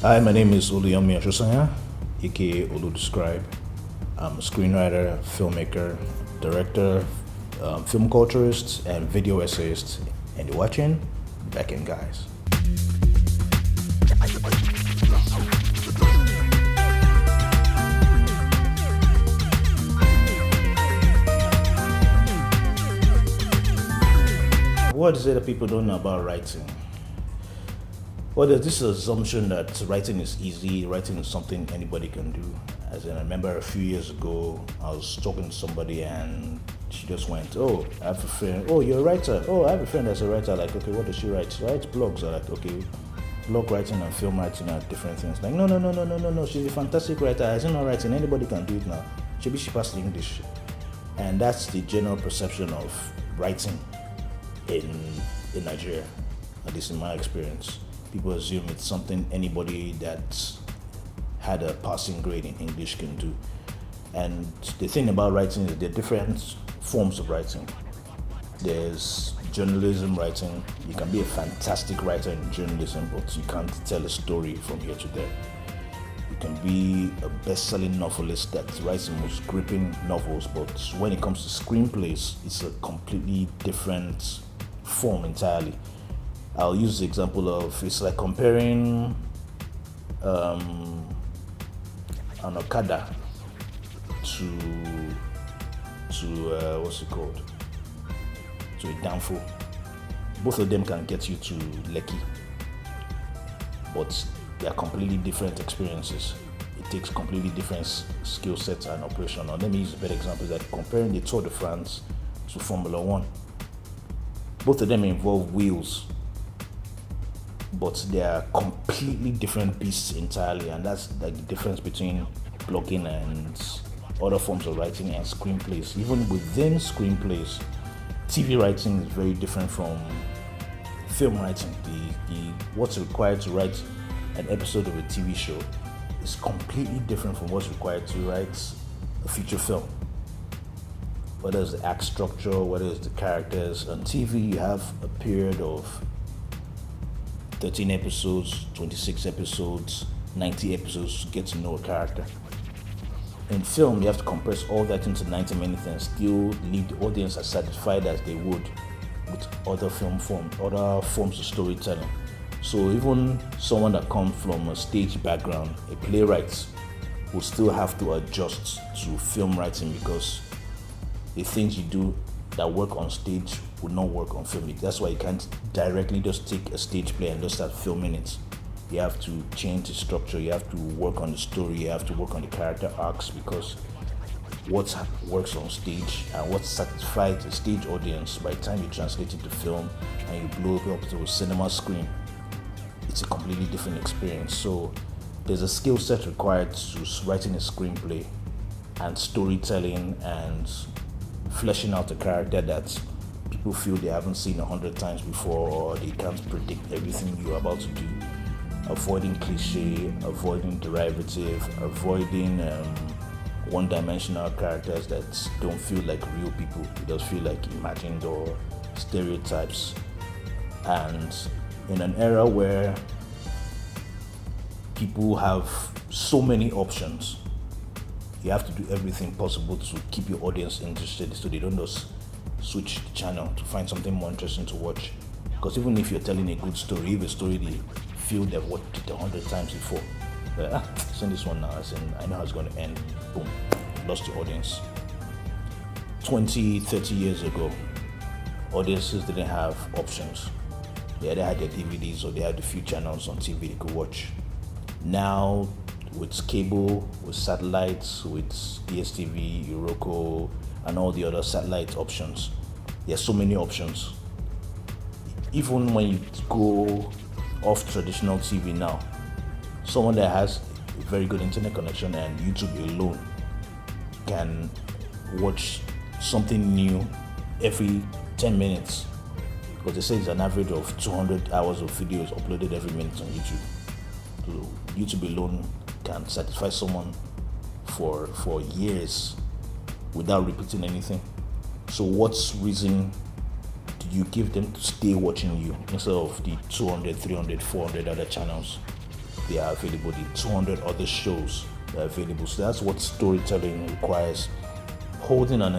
Hi, my name is Oluyomi Ososanya, aka Olu Describe. I'm a screenwriter, filmmaker, director, film culturist, and video essayist. And you're watching Back End Guys. What is it that people don't know about writing? Well, there's this assumption that writing is easy, writing is something anybody can do. As in, I remember a few years ago, I was talking to somebody and she just went, "Oh, I have a friend. Oh, you're a writer. Oh, I have a friend that's a writer." Like, okay, what does she write? She writes blogs. I'm like, okay, blog writing and film writing are different things. Like, no. She's a fantastic writer. As in, not writing, anybody can do it now. Maybe she passed English. And that's the general perception of writing in Nigeria, at least in my experience. People assume it's something anybody that had a passing grade in English can do. And the thing about writing is there are different forms of writing. There's journalism writing. You can be a fantastic writer in journalism, but you can't tell a story from here to there. You can be a best-selling novelist that writes the most gripping novels, but when it comes to screenplays, it's a completely different form entirely. I'll use the example of, it's like comparing an Okada to what's it called? To a Danfo. Both of them can get you to Lekki, but they are completely different experiences. It takes completely different skill sets and operation. Now, let me use a better example, like comparing the Tour de France to Formula One. Both of them involve wheels, but they are completely different beasts entirely, and that's like the difference between blogging and other forms of writing and screenplays. Even within screenplays, TV writing is very different from film writing. The what's required to write an episode of a TV show is completely different from what's required to write a feature film. Whether it's the act structure, whether it's the characters. On TV, you have a period of 13 episodes, 26 episodes, 90 episodes to get to know a character. In film, you have to compress all that into 90 minutes and still leave the audience as satisfied as they would with other forms of storytelling. So even someone that comes from a stage background, a playwright, will still have to adjust to film writing because the things you do that work on stage would not work on film. That's why you can't directly just take a stage play and just start filming it. You have to change the structure, you have to work on the story, you have to work on the character arcs, because what works on stage and what satisfies the stage audience, by the time you translate it to film and you blow it up to a cinema screen, it's a completely different experience. So there's a skill set required to writing a screenplay and storytelling and fleshing out a character that people feel they haven't seen 100 times before, or they can't predict everything you're about to do. Avoiding cliche, avoiding derivative, avoiding one-dimensional characters that don't feel like real people. It does feel like imagined or stereotypes. And in an era where people have so many options, you have to do everything possible to keep your audience interested so they don't just switch the channel to find something more interesting to watch. Because even if you're telling a good story, if a story they feel they've watched it 100 times before, send this one now, I know how it's going to end. Boom, lost your audience. 20, 30 years ago, audiences didn't have options. They either had their DVDs or they had a few channels on TV they could watch. Now, with cable, with satellites, with DSTV, Euroko, and all the other satellite options, there are so many options. Even when you go off traditional TV now, someone that has a very good internet connection and YouTube alone can watch something new every 10 minutes, because they say it's an average of 200 hours of videos uploaded every minute on YouTube. So YouTube alone can satisfy someone for years without repeating anything. So what reason do you give them to stay watching you instead of the 200, 300, 400 other channels they are available, the 200 other shows that are available. So that's what storytelling requires. Holding an